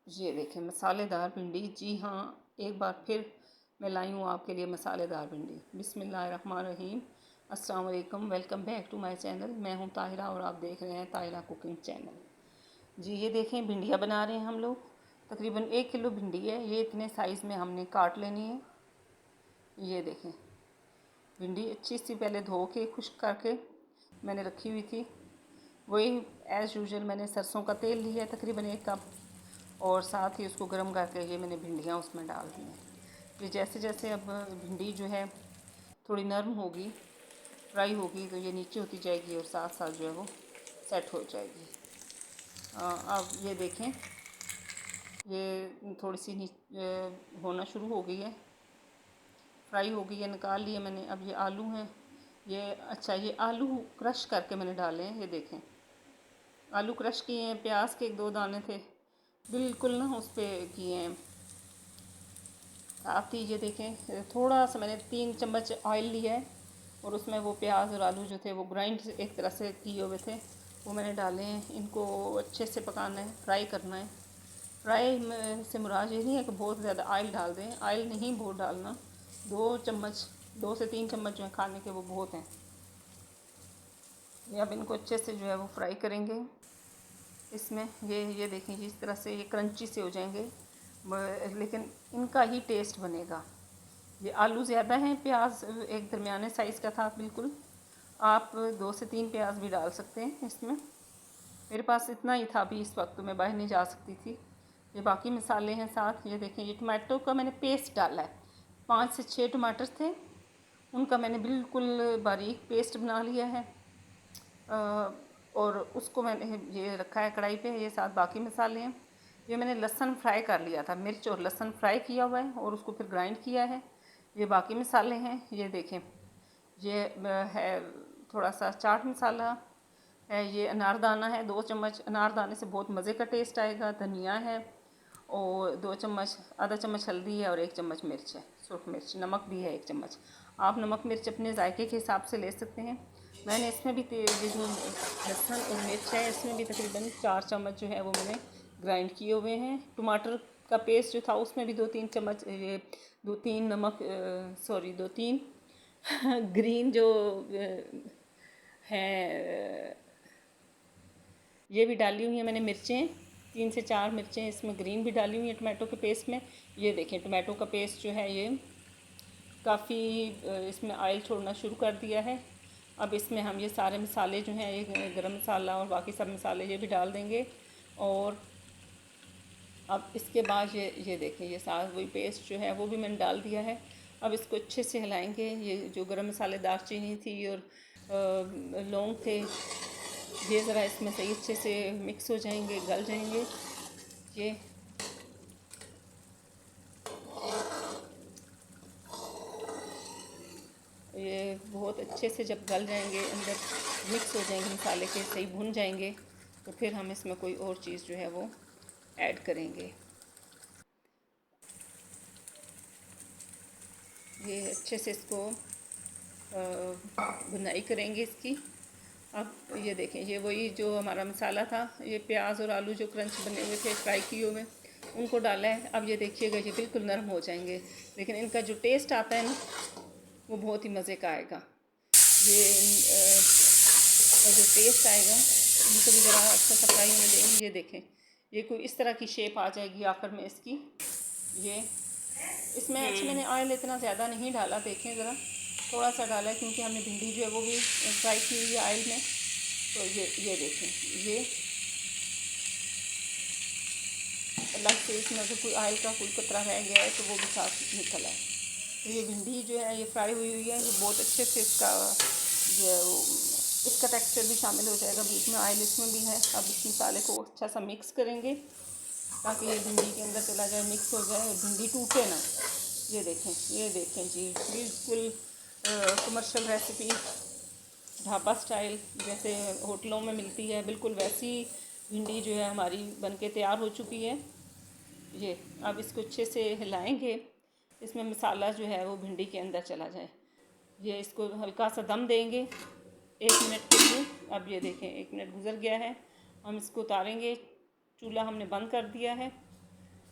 ये देखें मसालेदार भिंडी। जी हाँ, एक बार फिर मैं लाई हूँ आपके लिए मसालेदार भिंडी। बिस्मिल्लाहिर्रहमानिर्रहीम। अस्सलाम वालेकुम, welcome back to my channel. मैं हूँ ताहिरा और आप देख रहे हैं ताहिरा कुकिंग चैनल। जी ये देखें भिंडियाँ बना रहे हैं हम लोग। तकरीबन 1 किलो भिंडी है। ये इतने साइज़ में हमने काट लेनी है। ये देखें भिंडी अच्छी सी पहले धो के खुश्क करके मैंने रखी हुई थी। वही एज़ यूजुअल मैंने सरसों का तेल लिया है तकरीबन 1 कप, और साथ ही उसको गर्म करके ये मैंने भिंडियाँ उसमें डाल दी हैं। ये जैसे जैसे अब भिंडी जो है थोड़ी नरम होगी, फ्राई होगी, तो ये नीचे होती जाएगी और साथ साथ जो है वो सेट हो जाएगी। अब ये देखें ये थोड़ी सी होना शुरू हो गई है, फ्राई हो गई है, निकाल लिए मैंने। अब ये आलू हैं, ये अच्छा ये आलू क्रश करके मैंने डाले हैं। ये देखें आलू क्रश किए हैं। प्याज के 1-2 दाने थे बिल्कुल ना उस पर किए हैं। साथ ही ये देखें थोड़ा सा मैंने 3 चम्मच ऑयल लिया है और उसमें वो प्याज और आलू जो थे वो ग्राइंड एक तरह से किए हुए थे वो मैंने डाले हैं। इनको अच्छे से पकाना है, फ्राई करना है। फ्राई से मुराद ये नहीं है कि बहुत ज़्यादा ऑयल डाल दें, ऑयल नहीं बहुत डालना। 2 चम्मच, 2 से 3 चम्मच जो है खाने के वो बहुत हैं। ये अब इनको अच्छे से जो है वो फ्राई करेंगे इसमें। ये देखें इस तरह से ये क्रंची से हो जाएंगे, लेकिन इनका ही टेस्ट बनेगा। ये आलू ज़्यादा हैं, प्याज एक दरमियाने साइज़ का था बिल्कुल। आप 2 से 3 प्याज भी डाल सकते हैं इसमें। मेरे पास इतना ही था अभी, इस वक्त तो मैं बाहर नहीं जा सकती थी। ये बाकी मसाले हैं साथ। ये देखें ये टमाटो का मैंने पेस्ट डाला है। 5 से 6 टमाटर थे, उनका मैंने बिल्कुल बारीक पेस्ट बना लिया है। और उसको मैंने ये रखा है कढ़ाई पे। ये साथ बाकी मसाले हैं। ये मैंने लहसुन फ्राई कर लिया था, मिर्च और लहसुन फ्राई किया हुआ है और उसको फिर ग्राइंड किया है। ये बाकी मसाले हैं। ये देखें ये है थोड़ा सा चाट मसाला है। ये अनारदाना है 2 चम्मच। अनारदाने से बहुत मज़े का टेस्ट आएगा। धनिया है और 2 चम्मच, आधा चम्मच हल्दी है और 1 चम्मच मिर्च है, सुरख मिर्च। नमक भी है 1 चम्मच। आप नमक मिर्च अपने जायके के हिसाब से ले सकते हैं। मैंने इसमें भी ये जो लहसुन और मिर्च है इसमें भी तकरीबन 4 चम्मच जो है वो मैंने ग्राइंड किए हुए हैं। टमाटर का पेस्ट जो था उसमें भी 2-3 चम्मच, ये 2-3 नमक, सॉरी 2-3 ग्रीन जो है ये भी डाली हुई हैं मैंने मिर्चें। 3 से 4 मिर्चें इसमें ग्रीन भी डाली हुई हैं टमाटो के पेस्ट में। ये देखें टमाटो का पेस्ट जो है ये काफ़ी इसमें ऑयल छोड़ना शुरू कर दिया है। अब इसमें हम ये सारे मसाले जो हैं, ये गरम मसाला और बाकी सब मसाले ये भी डाल देंगे। और अब इसके बाद ये देखें ये सारा वही पेस्ट जो है वो भी मैंने डाल दिया है। अब इसको अच्छे से हिलाएंगे। ये जो गरम मसाले दालचीनी थी और लौंग थे, ये ज़रा इसमें सही अच्छे से मिक्स हो जाएंगे, गल जाएंगे। ये बहुत अच्छे से जब गल जाएंगे, अंदर मिक्स हो जाएंगे मसाले के, सही भुन जाएंगे, तो फिर हम इसमें कोई और चीज़ जो है वो ऐड करेंगे। ये अच्छे से इसको भुनाई करेंगे इसकी। अब ये देखें ये वही जो हमारा मसाला था, ये प्याज और आलू जो क्रंच बने हुए थे फ्राई किए हुए, उनको डाला है। अब ये देखिएगा ये बिल्कुल नरम हो जाएंगे, लेकिन इनका जो टेस्ट आता है ना वो बहुत ही मज़े का आएगा। ये का जो टेस्ट आएगा इनको भी ज़रा अच्छा सा फ्राई होने देंगे। ये देखें ये कोई इस तरह की शेप आ जाएगी आखिर में इसकी। ये इसमें अच्छा मैंने ऑयल इतना ज़्यादा नहीं डाला, देखें ज़रा थोड़ा सा डाला है क्योंकि हमने भिंडी जो है वो भी फ्राई की हुई है ऑयल में। तो ये देखें ये अलग से इसमें अगर कोई ऑयल का कोई कतरा रह गया है तो वो भी साफ निकल आए। तो ये भिंडी जो है ये फ्राई हुई हुई है, ये बहुत अच्छे से इसका जो है वो इसका टेक्सचर भी शामिल हो जाएगा। बीच में ऑयल इसमें भी है। अब इस मसाले को अच्छा सा मिक्स करेंगे ताकि ये भिंडी के अंदर चला जाए, मिक्स हो जाए और भिंडी टूटे ना। ये देखें जी बिल्कुल कमर्शियल रेसिपी, ढाबा स्टाइल जैसे होटलों में मिलती है, बिल्कुल वैसी भिंडी जो है हमारी बनके तैयार हो चुकी है। ये अब इसको अच्छे से हिलाएंगे, इसमें मसाला जो है वो भिंडी के अंदर चला जाए। ये इसको हल्का सा दम देंगे 1 मिनट के लिए। अब ये देखें 1 मिनट गुजर गया है, हम इसको उतारेंगे। चूल्हा हमने बंद कर दिया है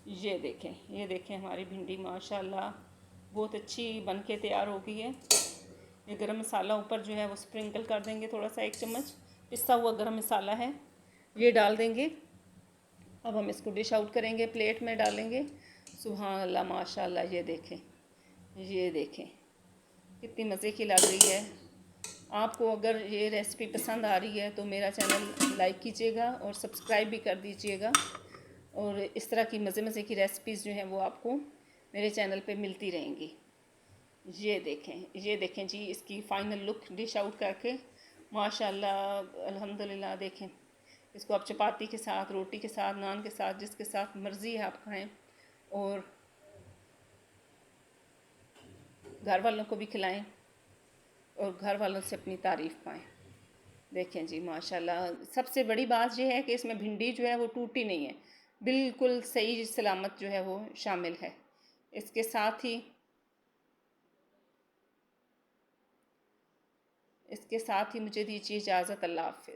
ये देखें हमारी भिंडी माशाल्लाह बहुत अच्छी बन के तैयार हो गई है। ये गरम मसाला ऊपर जो है वो स्प्रिंकल कर देंगे, थोड़ा सा 1 चम्मच पिसा हुआ गरम मसाला है, ये डाल देंगे। अब हम इसको डिश आउट करेंगे, प्लेट में डालेंगे। सुभान अल्लाह माशाल्लाह, ये देखें कितनी मज़े की लग रही है। आपको अगर ये रेसिपी पसंद आ रही है तो मेरा चैनल लाइक कीजिएगा और सब्सक्राइब भी कर दीजिएगा। और इस तरह की मज़े मज़े की रेसिपीज़ जो हैं वो आपको मेरे चैनल पे मिलती रहेंगी। ये देखें जी इसकी फ़ाइनल लुक डिश आउट करके माशाल्लाह अल्हम्दुलिल्लाह। देखें इसको आप चपाती के साथ, रोटी के साथ, नान के साथ, जिसके साथ मर्ज़ी है आप खाएँ और घर वालों को भी खिलाएं और घर वालों से अपनी तारीफ़ पाएँ। देखें जी माशाल्लाह, सबसे बड़ी बात यह है कि इसमें भिंडी जो है वो टूटी नहीं है, बिल्कुल सही सलामत जो है वो शामिल है। इसके साथ ही मुझे दीजिए इजाज़त। अल्लाह हाफ़िज़।